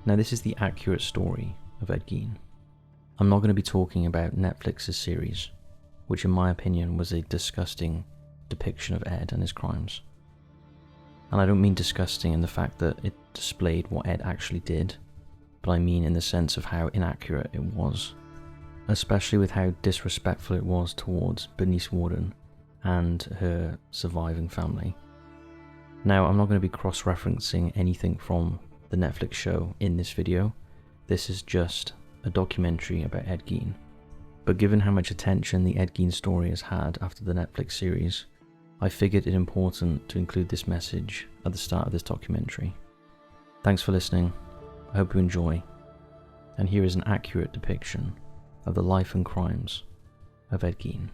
Now this is the accurate story of Ed Gein. I'm not going to be talking about Netflix's series, which in my opinion was a disgusting depiction of Ed and his crimes. And I don't mean disgusting in the fact that it displayed what Ed actually did, but I mean in the sense of how inaccurate it was, especially with how disrespectful it was towards Bernice Worden and her surviving family. Now, I'm not going to be cross-referencing anything from the Netflix show in this video. This is just a documentary about Ed Gein. But given how much attention the Ed Gein story has had after the Netflix series, I figured it important to include this message at the start of this documentary. Thanks for listening, I hope you enjoy, and here is an accurate depiction of the life and crimes of Ed Gein.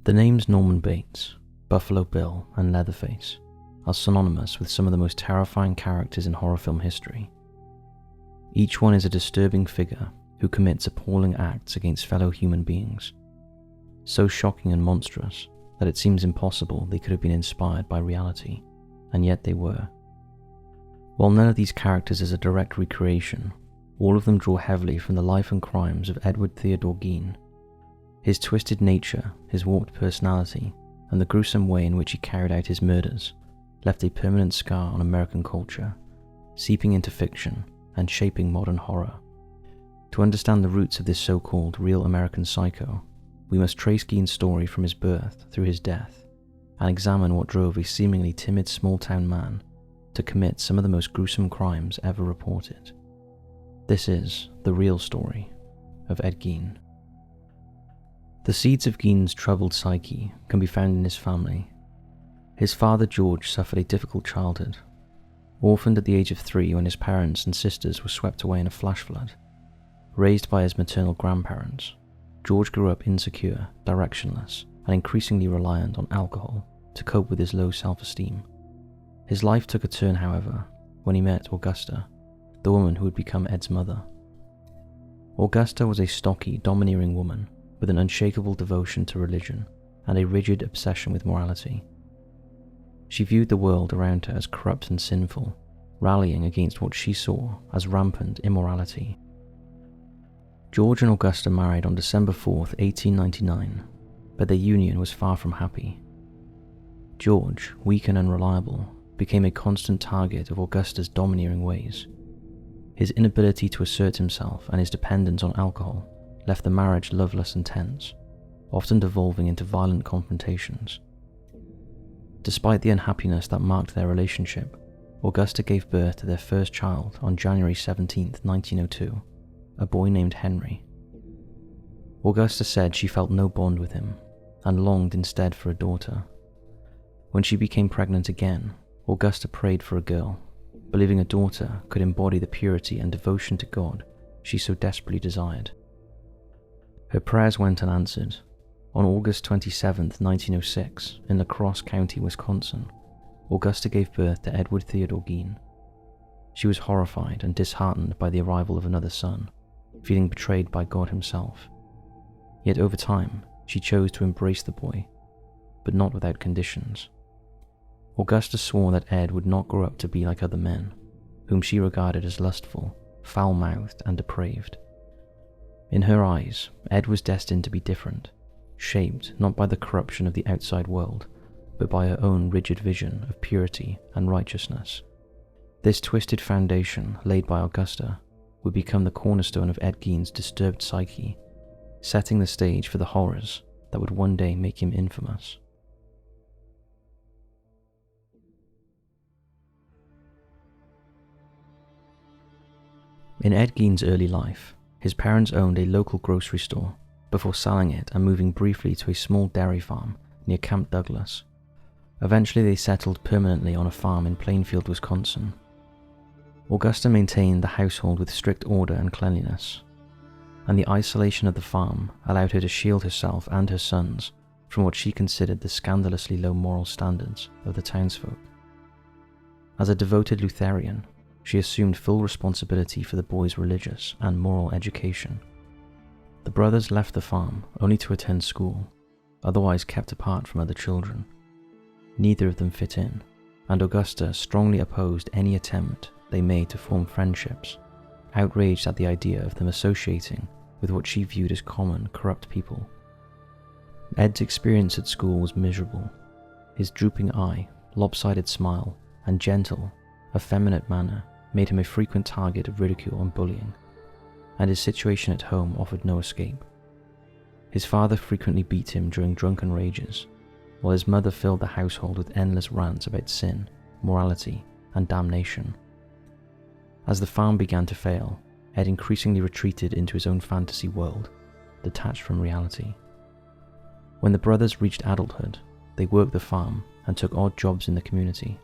The names Norman Bates, Buffalo Bill, and Leatherface are synonymous with some of the most terrifying characters in horror film history. Each one is a disturbing figure who commits appalling acts against fellow human beings, so shocking and monstrous that it seems impossible they could have been inspired by reality, and yet they were. While none of these characters is a direct recreation, all of them draw heavily from the life and crimes of Edward Theodore Gein. His twisted nature, his warped personality, and the gruesome way in which he carried out his murders left a permanent scar on American culture, seeping into fiction and shaping modern horror. To understand the roots of this so-called real American psycho, we must trace Gein's story from his birth through his death, and examine what drove a seemingly timid small-town man to commit some of the most gruesome crimes ever reported. This is the real story of Ed Gein. The seeds of Gein's troubled psyche can be found in his family. His father George suffered a difficult childhood. Orphaned at the age of 3 when his parents and sisters were swept away in a flash flood. Raised by his maternal grandparents, George grew up insecure, directionless, and increasingly reliant on alcohol to cope with his low self-esteem. His life took a turn, however, when he met Augusta, the woman who would become Ed's mother. Augusta was a stocky, domineering woman with an unshakable devotion to religion and a rigid obsession with morality. She viewed the world around her as corrupt and sinful, rallying against what she saw as rampant immorality. George and Augusta married on December 4th, 1899, but their union was far from happy. George, weak and unreliable, became a constant target of Augusta's domineering ways. His inability to assert himself and his dependence on alcohol left the marriage loveless and tense, often devolving into violent confrontations. Despite the unhappiness that marked their relationship, Augusta gave birth to their first child on January 17, 1902, a boy named Henry. Augusta said she felt no bond with him, and longed instead for a daughter. When she became pregnant again, Augusta prayed for a girl, believing a daughter could embody the purity and devotion to God she so desperately desired. Her prayers went unanswered. On August 27, 1906, in La Crosse County, Wisconsin, Augusta gave birth to Edward Theodore Gein. She was horrified and disheartened by the arrival of another son, feeling betrayed by God himself. Yet over time, she chose to embrace the boy, but not without conditions. Augusta swore that Ed would not grow up to be like other men, whom she regarded as lustful, foul-mouthed, and depraved. In her eyes, Ed was destined to be different, shaped not by the corruption of the outside world, but by her own rigid vision of purity and righteousness. This twisted foundation laid by Augusta would become the cornerstone of Ed Gein's disturbed psyche, setting the stage for the horrors that would one day make him infamous. In Ed Gein's early life, his parents owned a local grocery store, before selling it and moving briefly to a small dairy farm near Camp Douglas. Eventually they settled permanently on a farm in Plainfield, Wisconsin. Augusta maintained the household with strict order and cleanliness, and the isolation of the farm allowed her to shield herself and her sons from what she considered the scandalously low moral standards of the townsfolk. As a devoted Lutheran, she assumed full responsibility for the boys' religious and moral education. The brothers left the farm only to attend school, otherwise kept apart from other children. Neither of them fit in, and Augusta strongly opposed any attempt they made to form friendships, outraged at the idea of them associating with what she viewed as common, corrupt people. Ed's experience at school was miserable. His drooping eye, lopsided smile, and gentle, effeminate manner made him a frequent target of ridicule and bullying, and his situation at home offered no escape. His father frequently beat him during drunken rages, while his mother filled the household with endless rants about sin, morality, and damnation. As the farm began to fail, Ed increasingly retreated into his own fantasy world, detached from reality. When the brothers reached adulthood, they worked the farm and took odd jobs in the community.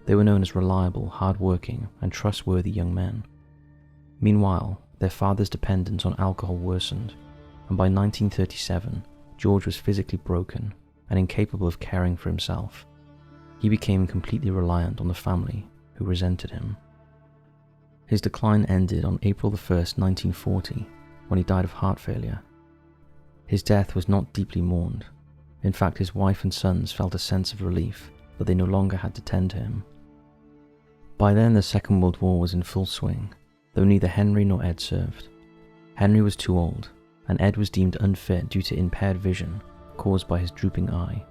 They were known as reliable, hard-working, and trustworthy young men. Meanwhile, their father's dependence on alcohol worsened, and by 1937, George was physically broken and incapable of caring for himself. He became completely reliant on the family, who resented him. His decline ended on April 1st, 1940, when he died of heart failure. His death was not deeply mourned. In fact, his wife and sons felt a sense of relief that they no longer had to tend to him. By then, the Second World War was in full swing, though neither Henry nor Ed served. Henry was too old, and Ed was deemed unfit due to impaired vision caused by his drooping eye.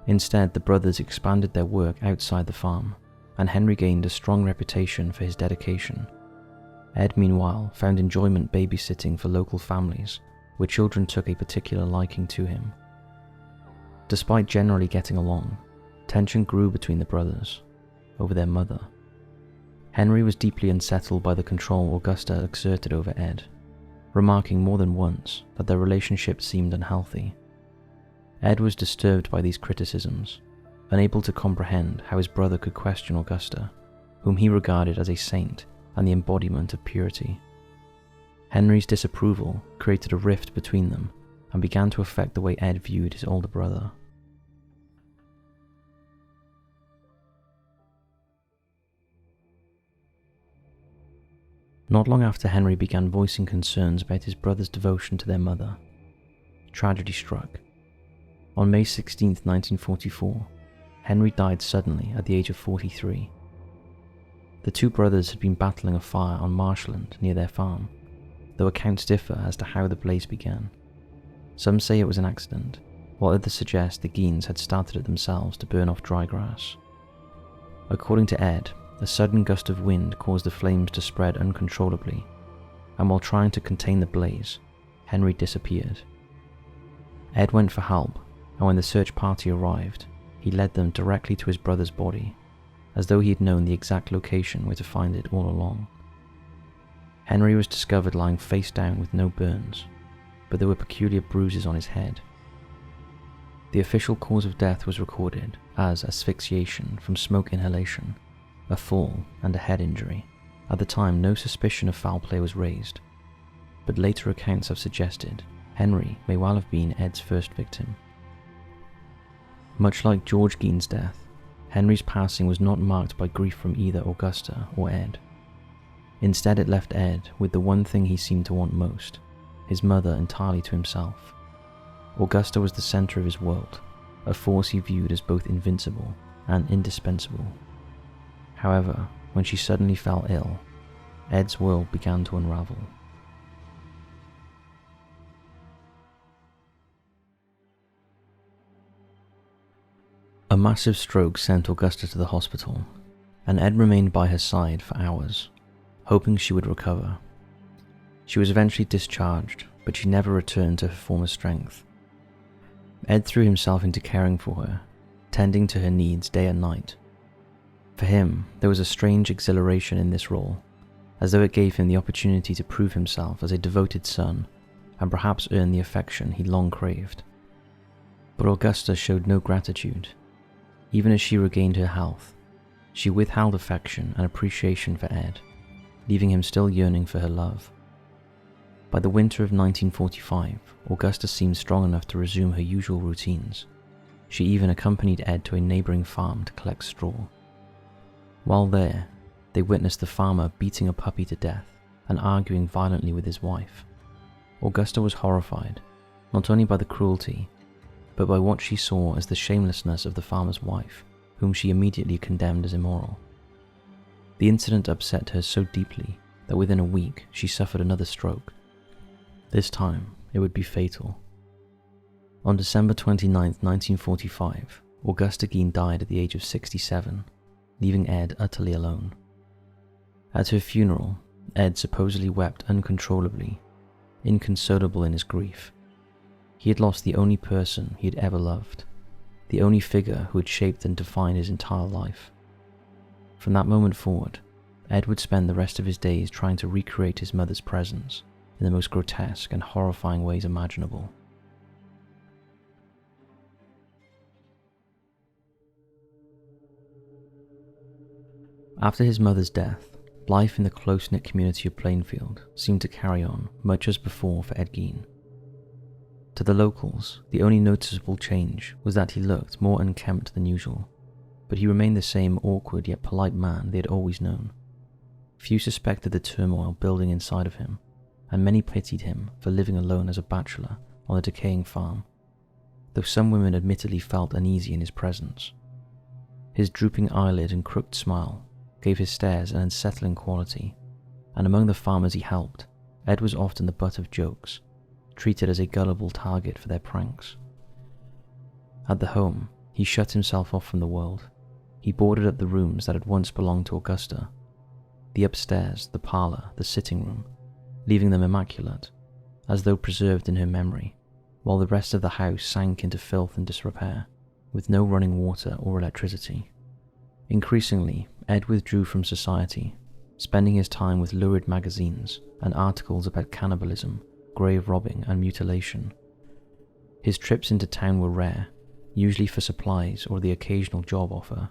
Instead, the brothers expanded their work outside the farm, and Henry gained a strong reputation for his dedication. Ed, meanwhile, found enjoyment babysitting for local families, where children took a particular liking to him. Despite generally getting along, tension grew between the brothers over their mother. Henry was deeply unsettled by the control Augusta exerted over Ed, remarking more than once that their relationship seemed unhealthy. Ed was disturbed by these criticisms, unable to comprehend how his brother could question Augusta, whom he regarded as a saint and the embodiment of purity. Henry's disapproval created a rift between them and began to affect the way Ed viewed his older brother. Not long after Henry began voicing concerns about his brother's devotion to their mother, tragedy struck. On May 16, 1944, Henry died suddenly at the age of 43. The two brothers had been battling a fire on marshland near their farm, though accounts differ as to how the blaze began. Some say it was an accident, while others suggest the Geins had started it themselves to burn off dry grass. According to Ed, a sudden gust of wind caused the flames to spread uncontrollably, and while trying to contain the blaze, Henry disappeared. Ed went for help, and when the search party arrived, he led them directly to his brother's body, as though he had known the exact location where to find it all along. Henry was discovered lying face down with no burns, but there were peculiar bruises on his head. The official cause of death was recorded as asphyxiation from smoke inhalation, a fall, and a head injury. At the time, no suspicion of foul play was raised, but later accounts have suggested Henry may well have been Ed's first victim. Much like George Gein's death, Henry's passing was not marked by grief from either Augusta or Ed. Instead, it left Ed with the one thing he seemed to want most, his mother entirely to himself. Augusta was the center of his world, a force he viewed as both invincible and indispensable. However, when she suddenly fell ill, Ed's world began to unravel. A massive stroke sent Augusta to the hospital, and Ed remained by her side for hours, hoping she would recover. She was eventually discharged, but she never returned to her former strength. Ed threw himself into caring for her, tending to her needs day and night. For him, there was a strange exhilaration in this role, as though it gave him the opportunity to prove himself as a devoted son, and perhaps earn the affection he long craved. But Augusta showed no gratitude. Even as she regained her health, she withheld affection and appreciation for Ed, leaving him still yearning for her love. By the winter of 1945, Augusta seemed strong enough to resume her usual routines. She even accompanied Ed to a neighboring farm to collect straw. While there, they witnessed the farmer beating a puppy to death and arguing violently with his wife. Augusta was horrified, not only by the cruelty, but by what she saw as the shamelessness of the farmer's wife, whom she immediately condemned as immoral. The incident upset her so deeply that within a week she suffered another stroke. This time, it would be fatal. On December 29, 1945, Augusta Gein died at the age of 67, leaving Ed utterly alone. At her funeral, Ed supposedly wept uncontrollably, inconsolable in his grief. He had lost the only person he had ever loved, the only figure who had shaped and defined his entire life. From that moment forward, Ed would spend the rest of his days trying to recreate his mother's presence in the most grotesque and horrifying ways imaginable. After his mother's death, life in the close-knit community of Plainfield seemed to carry on much as before for Ed Gein. To the locals, the only noticeable change was that he looked more unkempt than usual, but he remained the same awkward yet polite man they had always known. Few suspected the turmoil building inside of him, and many pitied him for living alone as a bachelor on a decaying farm, though some women admittedly felt uneasy in his presence. His drooping eyelid and crooked smile gave his stares an unsettling quality, and among the farmers he helped, Ed was often the butt of jokes, treated as a gullible target for their pranks. At the home, he shut himself off from the world. He boarded up the rooms that had once belonged to Augusta, the upstairs, the parlor, the sitting room, leaving them immaculate, as though preserved in her memory, while the rest of the house sank into filth and disrepair, with no running water or electricity. Increasingly, Ed withdrew from society, spending his time with lurid magazines and articles about cannibalism, grave robbing, and mutilation. His trips into town were rare, usually for supplies or the occasional job offer,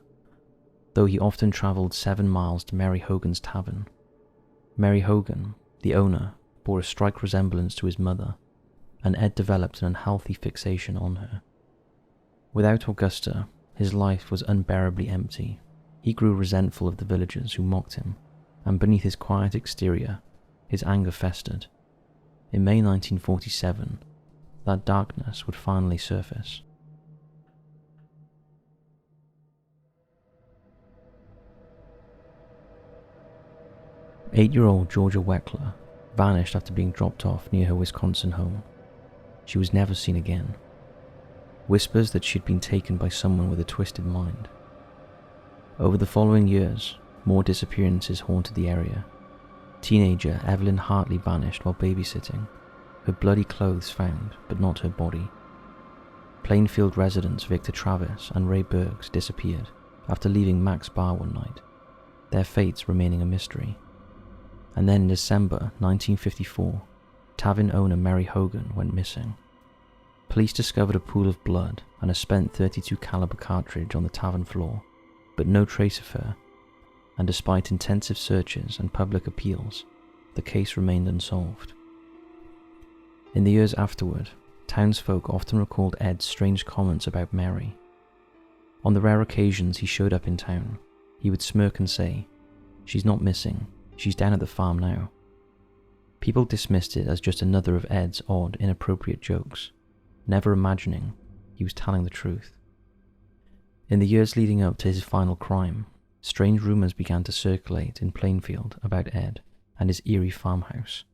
though he often travelled 7 miles to Mary Hogan's tavern. Mary Hogan, the owner, bore a striking resemblance to his mother, and Ed developed an unhealthy fixation on her. Without Augusta, his life was unbearably empty. He grew resentful of the villagers who mocked him, and beneath his quiet exterior, his anger festered. In May 1947, that darkness would finally surface. Eight-year-old Georgia Weckler vanished after being dropped off near her Wisconsin home. She was never seen again. Whispers that she had been taken by someone with a twisted mind. Over the following years, more disappearances haunted the area. Teenager Evelyn Hartley vanished while babysitting, her bloody clothes found, but not her body. Plainfield residents Victor Travis and Ray Burks disappeared after leaving Mac's bar one night, their fates remaining a mystery. And then in December 1954, tavern owner Mary Hogan went missing. Police discovered a pool of blood and a spent .32 caliber cartridge on the tavern floor, but no trace of her, and despite intensive searches and public appeals, the case remained unsolved. In the years afterward, townsfolk often recalled Ed's strange comments about Mary. On the rare occasions he showed up in town, he would smirk and say, "She's not missing, she's down at the farm now." People dismissed it as just another of Ed's odd, inappropriate jokes, never imagining he was telling the truth. In the years leading up to his final crime, strange rumors began to circulate in Plainfield about Ed and his eerie farmhouse.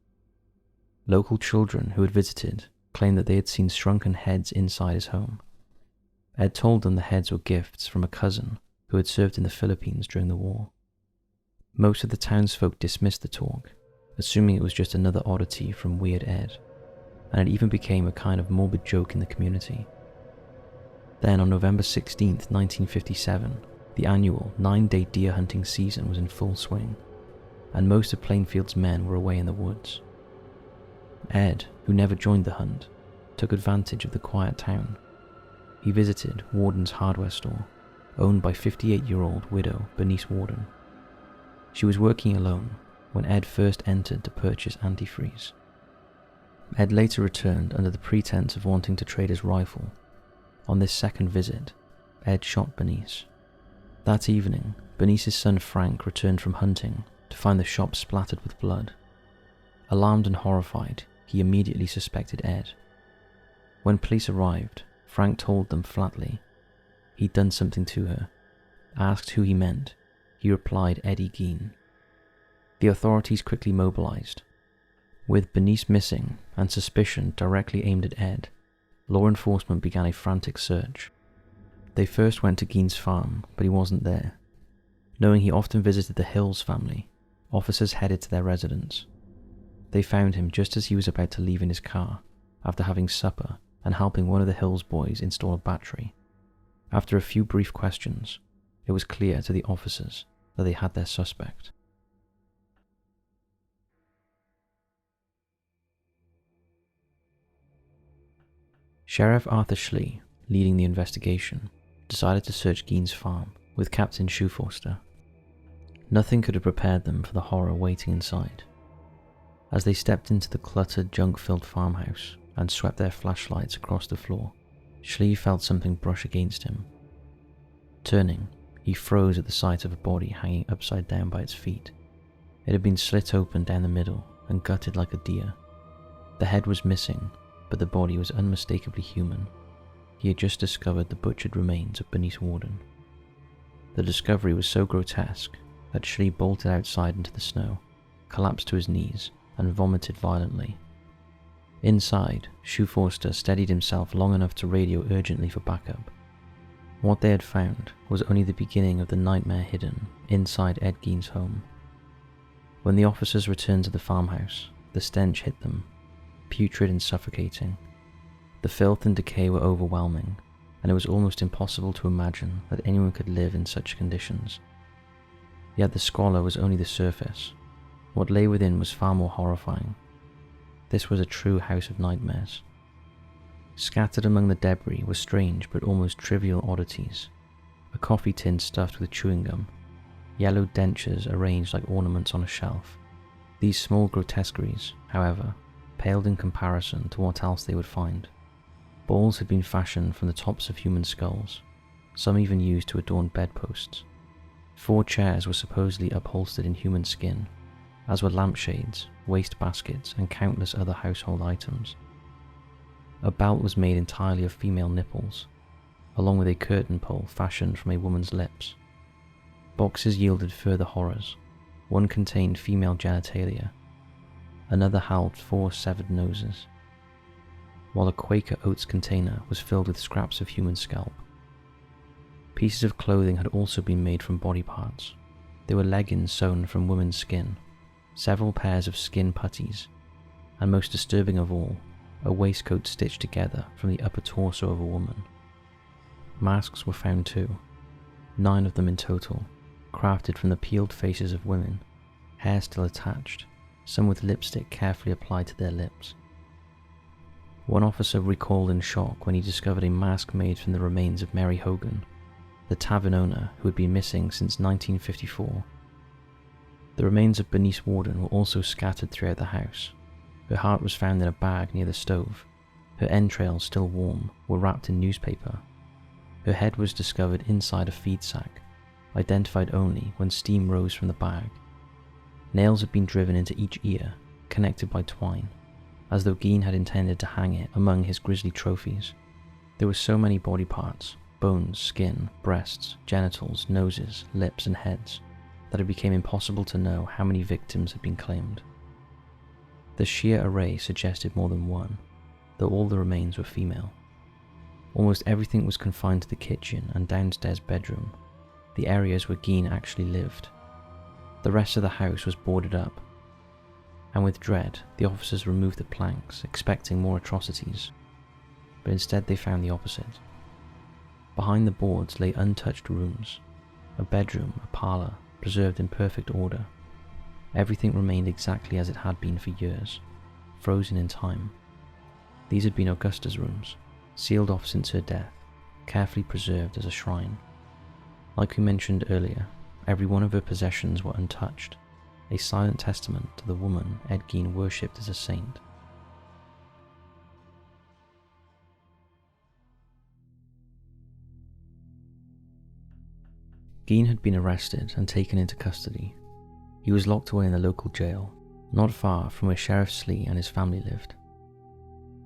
Local children who had visited claimed that they had seen shrunken heads inside his home. Ed told them the heads were gifts from a cousin who had served in the Philippines during the war. Most of the townsfolk dismissed the talk, assuming it was just another oddity from Weird Ed, and it even became a kind of morbid joke in the community. Then on November 16, 1957, the annual 9-day deer hunting season was in full swing, and most of Plainfield's men were away in the woods. Ed, who never joined the hunt, took advantage of the quiet town. He visited Warden's hardware store, owned by 58-year-old widow Bernice Warden. She was working alone when Ed first entered to purchase antifreeze. Ed later returned under the pretense of wanting to trade his rifle. On this second visit, Ed shot Bernice. That evening, Bernice's son Frank returned from hunting to find the shop splattered with blood. Alarmed and horrified, he immediately suspected Ed. When police arrived, Frank told them flatly he'd done something to her. Asked who he meant, he replied Eddie Gein. The authorities quickly mobilized. With Bernice missing and suspicion directly aimed at Ed, law enforcement began a frantic search. They first went to Gein's farm, but he wasn't there. Knowing he often visited the Hills family, officers headed to their residence. They found him just as he was about to leave in his car, after having supper and helping one of the Hills boys install a battery. After a few brief questions, it was clear to the officers that they had their suspect. Sheriff Arthur Schley, leading the investigation, decided to search Gein's farm with Captain Shoeforster. Nothing could have prepared them for the horror waiting inside. As they stepped into the cluttered, junk-filled farmhouse and swept their flashlights across the floor, Schley felt something brush against him. Turning, he froze at the sight of a body hanging upside down by its feet. It had been slit open down the middle and gutted like a deer. The head was missing, but the body was unmistakably human. He had just discovered the butchered remains of Bernice Warden. The discovery was so grotesque that Schley bolted outside into the snow, collapsed to his knees, and vomited violently. Inside, Shoeforster steadied himself long enough to radio urgently for backup. What they had found was only the beginning of the nightmare hidden inside Ed Gein's home. When the officers returned to the farmhouse, the stench hit them, putrid and suffocating. The filth and decay were overwhelming, and it was almost impossible to imagine that anyone could live in such conditions. Yet the squalor was only the surface. What lay within was far more horrifying. This was a true house of nightmares. Scattered among the debris were strange but almost trivial oddities. A coffee tin stuffed with chewing gum, yellow dentures arranged like ornaments on a shelf. These small grotesqueries, however, paled in comparison to what else they would find. Balls had been fashioned from the tops of human skulls, some even used to adorn bedposts. 4 chairs were supposedly upholstered in human skin, as were lampshades, waste baskets, and countless other household items. A belt was made entirely of female nipples, along with a curtain pole fashioned from a woman's lips. Boxes yielded further horrors. One contained female genitalia. Another held 4 severed noses, while a Quaker Oats container was filled with scraps of human scalp. Pieces of clothing had also been made from body parts. There were leggings sewn from women's skin, several pairs of skin puttees, and most disturbing of all, a waistcoat stitched together from the upper torso of a woman. Masks were found too, 9 of them in total, crafted from the peeled faces of women, hair still attached, some with lipstick carefully applied to their lips. One officer recoiled in shock when he discovered a mask made from the remains of Mary Hogan, the tavern owner who had been missing since 1954. The remains of Bernice Warden were also scattered throughout the house. Her heart was found in a bag near the stove. Her entrails, still warm, were wrapped in newspaper. Her head was discovered inside a feed sack, identified only when steam rose from the bag. Nails had been driven into each ear, connected by twine, as though Gein had intended to hang it among his grisly trophies. There were so many body parts, bones, skin, breasts, genitals, noses, lips, and heads, that it became impossible to know how many victims had been claimed. The sheer array suggested more than one, though all the remains were female. Almost everything was confined to the kitchen and downstairs bedroom, the areas where Gein actually lived. The rest of the house was boarded up, and with dread, the officers removed the planks, expecting more atrocities. But instead they found the opposite. Behind the boards lay untouched rooms, a bedroom, a parlour, preserved in perfect order. Everything remained exactly as it had been for years. frozen in time. These had been Augusta's rooms, sealed off since her death, carefully preserved as a shrine. Like we mentioned earlier, every one of her possessions were untouched, a silent testament to the woman Ed Gein worshipped as a saint. Gein had been arrested and taken into custody. He was locked away in the local jail, not far from where Sheriff Slee and his family lived.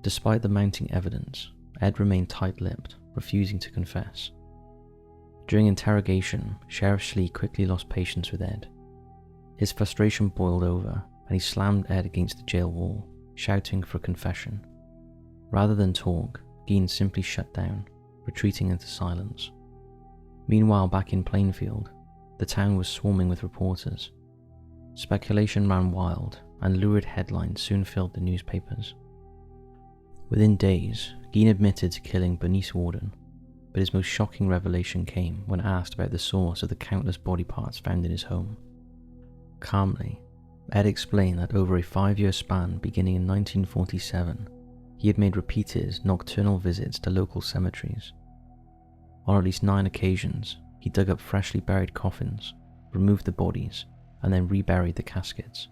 Despite the mounting evidence, Ed remained tight-lipped, refusing to confess. During interrogation, Sheriff Slee quickly lost patience with Ed. His frustration boiled over, and he slammed Ed against the jail wall, shouting for a confession. Rather than talk, Gein simply shut down, retreating into silence. Meanwhile, back in Plainfield, the town was swarming with reporters. Speculation ran wild, and lurid headlines soon filled the newspapers. Within days, Gein admitted to killing Bernice Worden, but his most shocking revelation came when asked about the source of the countless body parts found in his home. Calmly, Ed explained that over a 5-year span beginning in 1947, he had made repeated nocturnal visits to local cemeteries. On at least 9 occasions, he dug up freshly buried coffins, removed the bodies, and then reburied the caskets.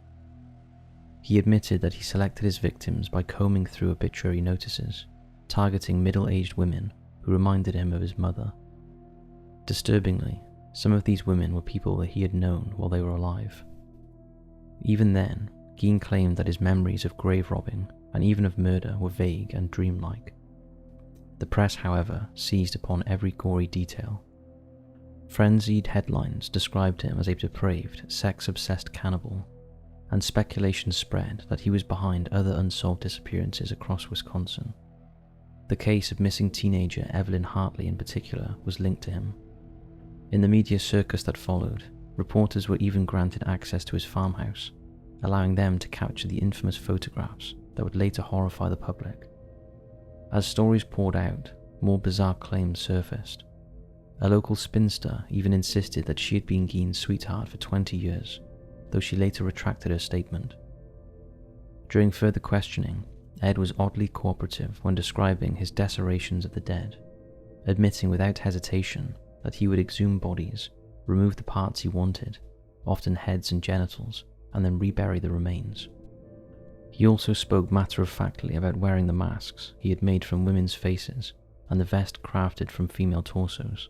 He admitted that he selected his victims by combing through obituary notices, targeting middle-aged women who reminded him of his mother. Disturbingly, some of these women were people that he had known while they were alive. Even then, Gein claimed that his memories of grave robbing and even of murder were vague and dreamlike. The press, however, seized upon every gory detail. Frenzied headlines described him as a depraved, sex-obsessed cannibal, and speculation spread that he was behind other unsolved disappearances across Wisconsin. The case of missing teenager Evelyn Hartley in particular was linked to him. In the media circus that followed, reporters were even granted access to his farmhouse, allowing them to capture the infamous photographs that would later horrify the public. As stories poured out, more bizarre claims surfaced. A local spinster even insisted that she had been Gein's sweetheart for 20 years, though she later retracted her statement. During further questioning, Ed was oddly cooperative when describing his desecrations of the dead, admitting without hesitation that he would exhume bodies, remove the parts he wanted, often heads and genitals, and then rebury the remains. He also spoke matter-of-factly about wearing the masks he had made from women's faces and the vest crafted from female torsos.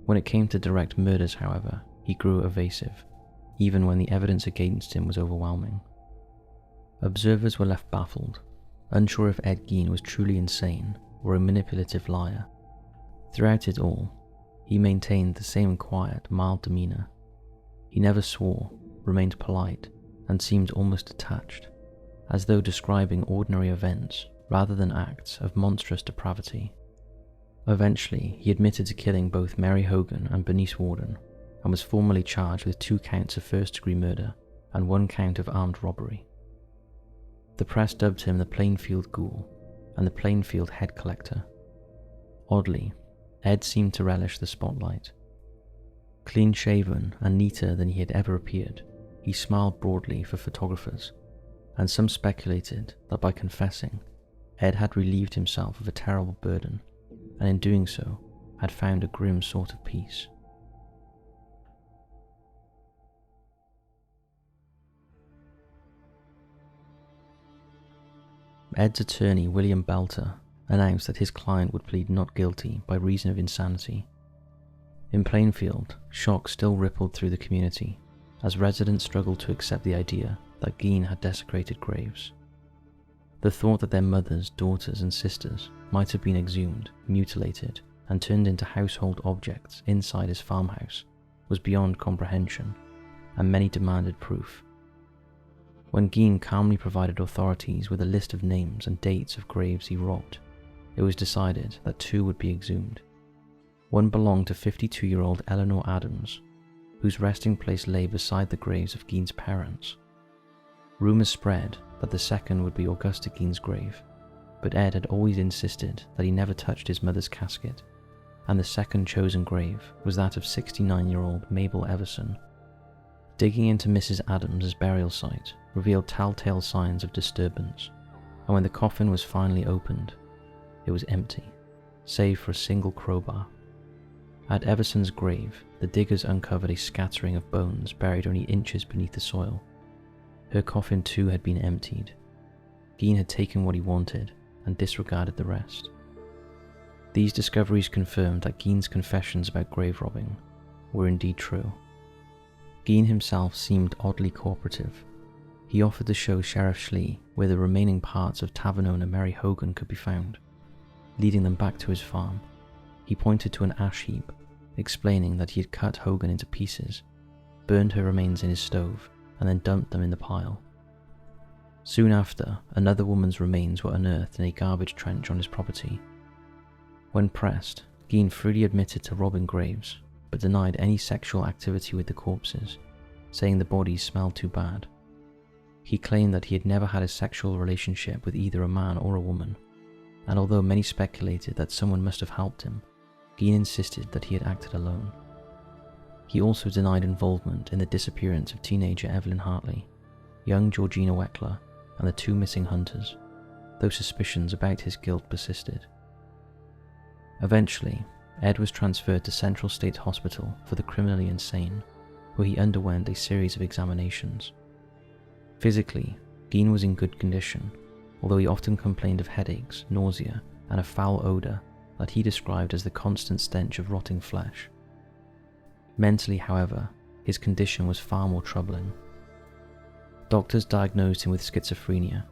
When it came to direct murders, however, he grew evasive, even when the evidence against him was overwhelming. Observers were left baffled, unsure if Ed Gein was truly insane or a manipulative liar. Throughout it all, he maintained the same quiet, mild demeanor. He never swore, remained polite, and seemed almost detached, as though describing ordinary events rather than acts of monstrous depravity. Eventually, he admitted to killing both Mary Hogan and Bernice Worden, and was formally charged with 2 counts of first-degree murder and 1 count of armed robbery. The press dubbed him the Plainfield Ghoul and the Plainfield Head Collector. Oddly, Ed seemed to relish the spotlight. Clean-shaven and neater than he had ever appeared, he smiled broadly for photographers, and some speculated that by confessing, Ed had relieved himself of a terrible burden, and in doing so, had found a grim sort of peace. Ed's attorney, William Belter, announced that his client would plead not guilty by reason of insanity. In Plainfield, shock still rippled through the community, as residents struggled to accept the idea that Gein had desecrated graves. The thought that their mothers, daughters, and sisters might have been exhumed, mutilated, and turned into household objects inside his farmhouse was beyond comprehension, and many demanded proof. When Gein calmly provided authorities with a list of names and dates of graves he robbed, it was decided that 2 would be exhumed. One belonged to 52-year-old Eleanor Adams, whose resting place lay beside the graves of Gein's parents. Rumors spread that the second would be Augusta Gein's grave, but Ed had always insisted that he never touched his mother's casket, and the second chosen grave was that of 69-year-old Mabel Everson. Digging into Mrs. Adams' burial site, revealed telltale signs of disturbance, and when the coffin was finally opened, it was empty, save for a single crowbar. At Everson's grave, the diggers uncovered a scattering of bones buried only inches beneath the soil. Her coffin too had been emptied. Gein had taken what he wanted and disregarded the rest. These discoveries confirmed that Gein's confessions about grave robbing were indeed true. Gein himself seemed oddly cooperative. He offered to show Sheriff Schley where the remaining parts of tavern owner Mary Hogan could be found, leading them back to his farm. He pointed to an ash heap, explaining that he had cut Hogan into pieces, burned her remains in his stove, and then dumped them in the pile. Soon after, another woman's remains were unearthed in a garbage trench on his property. When pressed, Gein freely admitted to robbing graves, but denied any sexual activity with the corpses, saying the bodies smelled too bad. He claimed that he had never had a sexual relationship with either a man or a woman, and although many speculated that someone must have helped him, Gein insisted that he had acted alone. He also denied involvement in the disappearance of teenager Evelyn Hartley, young Georgina Weckler, and the two missing hunters, though suspicions about his guilt persisted. Eventually, Ed was transferred to Central State Hospital for the criminally insane, where he underwent a series of examinations. Physically, Gein was in good condition, although he often complained of headaches, nausea, and a foul odour that he described as the constant stench of rotting flesh. Mentally, however, his condition was far more troubling. Doctors diagnosed him with schizophrenia,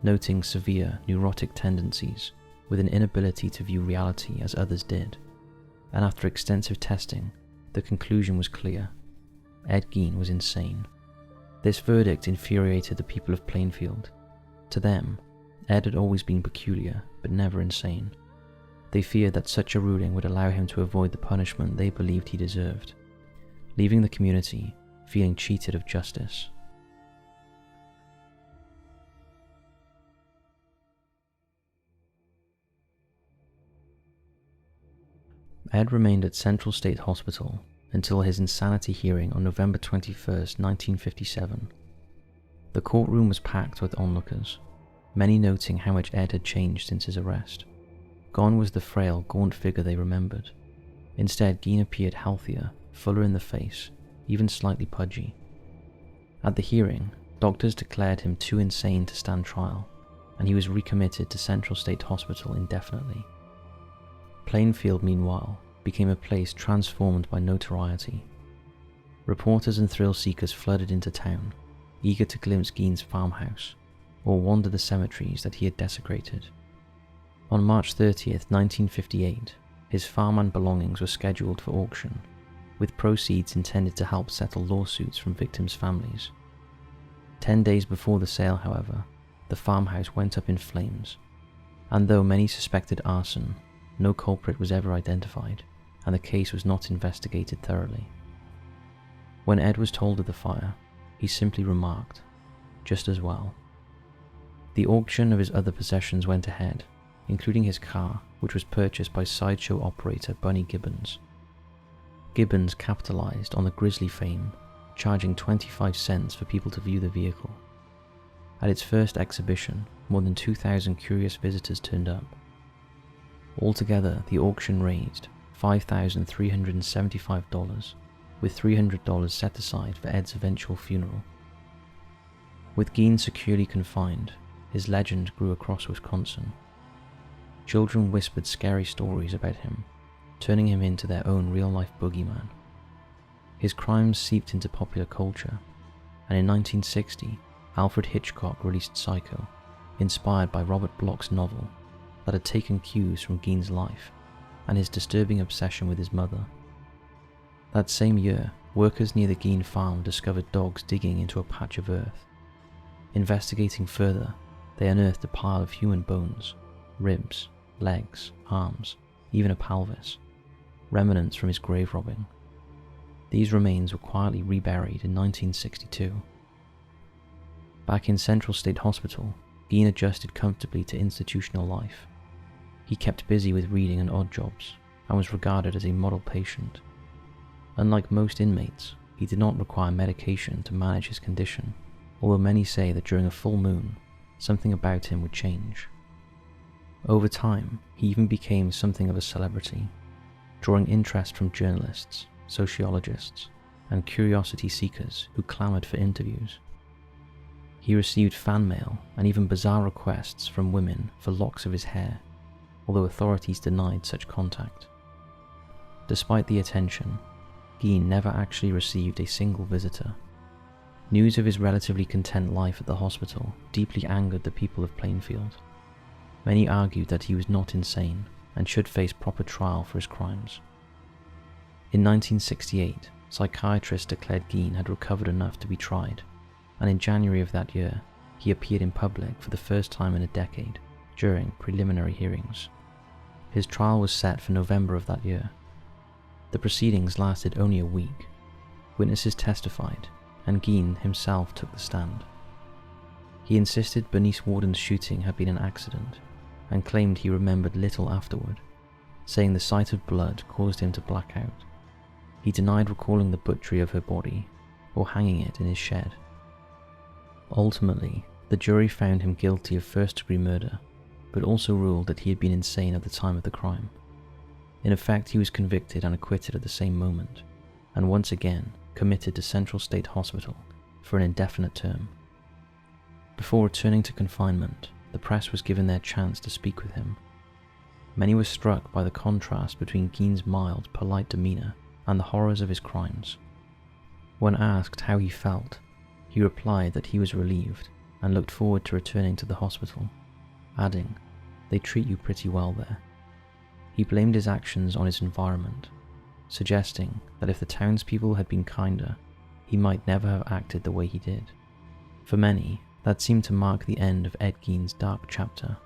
noting severe neurotic tendencies with an inability to view reality as others did, and after extensive testing, the conclusion was clear: Ed Gein was insane. This verdict infuriated the people of Plainfield. To them, Ed had always been peculiar, but never insane. They feared that such a ruling would allow him to avoid the punishment they believed he deserved, leaving the community feeling cheated of justice. Ed remained at Central State Hospital until his insanity hearing on November 21st, 1957. The courtroom was packed with onlookers, many noting how much Ed had changed since his arrest. Gone was the frail, gaunt figure they remembered. Instead, Gein appeared healthier, fuller in the face, even slightly pudgy. At the hearing, doctors declared him too insane to stand trial, and he was recommitted to Central State Hospital indefinitely. Plainfield, meanwhile, became a place transformed by notoriety. Reporters and thrill-seekers flooded into town, eager to glimpse Gein's farmhouse, or wander the cemeteries that he had desecrated. On March 30th, 1958, his farm and belongings were scheduled for auction, with proceeds intended to help settle lawsuits from victims' families. 10 days before the sale, however, the farmhouse went up in flames, and though many suspected arson, no culprit was ever identified, and the case was not investigated thoroughly. When Ed was told of the fire, he simply remarked, "Just as well." The auction of his other possessions went ahead, including his car, which was purchased by sideshow operator Bunny Gibbons. Gibbons capitalized on the grisly fame, charging 25 cents for people to view the vehicle. At its first exhibition, more than 2,000 curious visitors turned up. Altogether, the auction raised $5,375, with $300 set aside for Ed's eventual funeral. With Gein securely confined, his legend grew across Wisconsin. Children whispered scary stories about him, turning him into their own real-life boogeyman. His crimes seeped into popular culture, and in 1960, Alfred Hitchcock released Psycho, inspired by Robert Bloch's novel, that had taken cues from Gein's life and his disturbing obsession with his mother. That same year, workers near the Gein farm discovered dogs digging into a patch of earth. Investigating further, they unearthed a pile of human bones, ribs, legs, arms, even a pelvis, remnants from his grave robbing. These remains were quietly reburied in 1962. Back in Central State Hospital, Gein adjusted comfortably to institutional life. He kept busy with reading and odd jobs, and was regarded as a model patient. Unlike most inmates, he did not require medication to manage his condition, although many say that during a full moon, something about him would change. Over time, he even became something of a celebrity, drawing interest from journalists, sociologists, and curiosity seekers who clamored for interviews. He received fan mail and even bizarre requests from women for locks of his hair, although authorities denied such contact. Despite the attention, Gein never actually received a single visitor. News of his relatively content life at the hospital deeply angered the people of Plainfield. Many argued that he was not insane and should face proper trial for his crimes. In 1968, psychiatrists declared Gein had recovered enough to be tried, and in January of that year, he appeared in public for the first time in a decade during preliminary hearings. His trial was set for November of that year. The proceedings lasted only a week. Witnesses testified, and Gein himself took the stand. He insisted Bernice Warden's shooting had been an accident, and claimed he remembered little afterward, saying the sight of blood caused him to black out. He denied recalling the butchery of her body, or hanging it in his shed. Ultimately, the jury found him guilty of first-degree murder, but also ruled that he had been insane at the time of the crime. In effect, he was convicted and acquitted at the same moment, and once again committed to Central State Hospital for an indefinite term. Before returning to confinement, the press was given their chance to speak with him. Many were struck by the contrast between Gein's mild, polite demeanor and the horrors of his crimes. When asked how he felt, he replied that he was relieved and looked forward to returning to the hospital, adding, "They treat you pretty well there." He blamed his actions on his environment, suggesting that if the townspeople had been kinder, he might never have acted the way he did. For many, that seemed to mark the end of Ed Gein's dark chapter.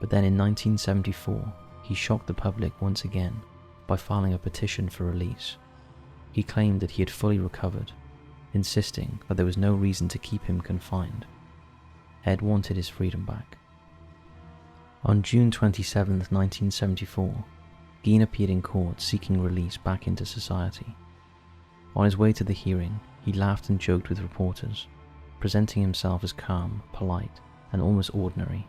But then in 1974, he shocked the public once again by filing a petition for release. He claimed that he had fully recovered, insisting that there was no reason to keep him confined. Ed wanted his freedom back. On June 27, 1974, Gein appeared in court seeking release back into society. On his way to the hearing, he laughed and joked with reporters, presenting himself as calm, polite, and almost ordinary,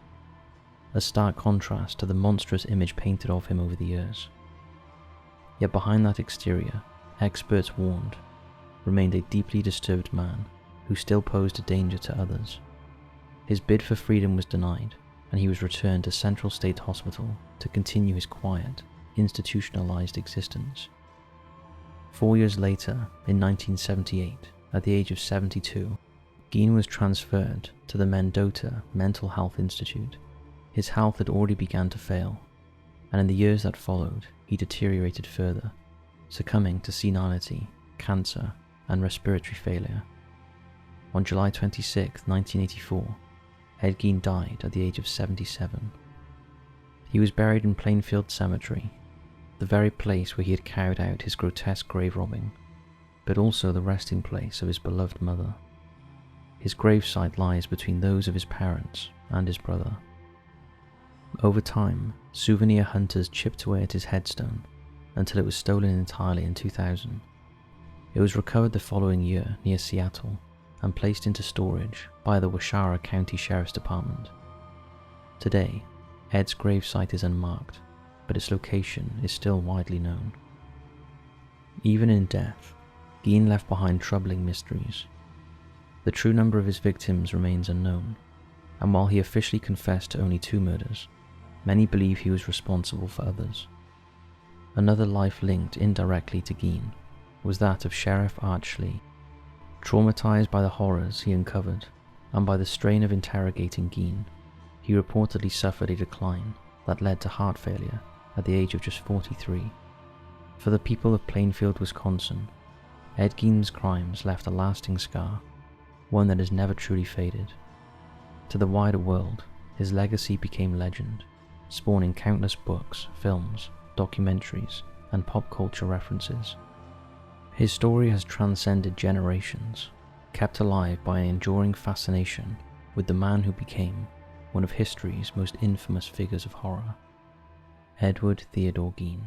a stark contrast to the monstrous image painted of him over the years. Yet behind that exterior, experts warned, remained a deeply disturbed man who still posed a danger to others. His bid for freedom was denied, and he was returned to Central State Hospital to continue his quiet, institutionalized existence. 4 years later, in 1978, at the age of 72, Gein was transferred to the Mendota Mental Health Institute. His health had already begun to fail, and in the years that followed, he deteriorated further, succumbing to senility, cancer, and respiratory failure. On July 26, 1984, Ed Gein died at the age of 77. He was buried in Plainfield Cemetery, the very place where he had carried out his grotesque grave robbing, but also the resting place of his beloved mother. His gravesite lies between those of his parents and his brother. Over time, souvenir hunters chipped away at his headstone until it was stolen entirely in 2000. It was recovered the following year near Seattle and placed into storage by the Washara County Sheriff's Department. Today, Ed's gravesite is unmarked, but its location is still widely known. Even in death, Gein left behind troubling mysteries. The true number of his victims remains unknown, and while he officially confessed to only 2 murders, many believe he was responsible for others. Another life linked indirectly to Gein was that of Sheriff Archley. Traumatized by the horrors he uncovered and by the strain of interrogating Gein, he reportedly suffered a decline that led to heart failure at the age of just 43. For the people of Plainfield, Wisconsin, Ed Gein's crimes left a lasting scar, one that has never truly faded. To the wider world, his legacy became legend, spawning countless books, films, documentaries, and pop culture references. His story has transcended generations, kept alive by an enduring fascination with the man who became one of history's most infamous figures of horror, Edward Theodore Gein.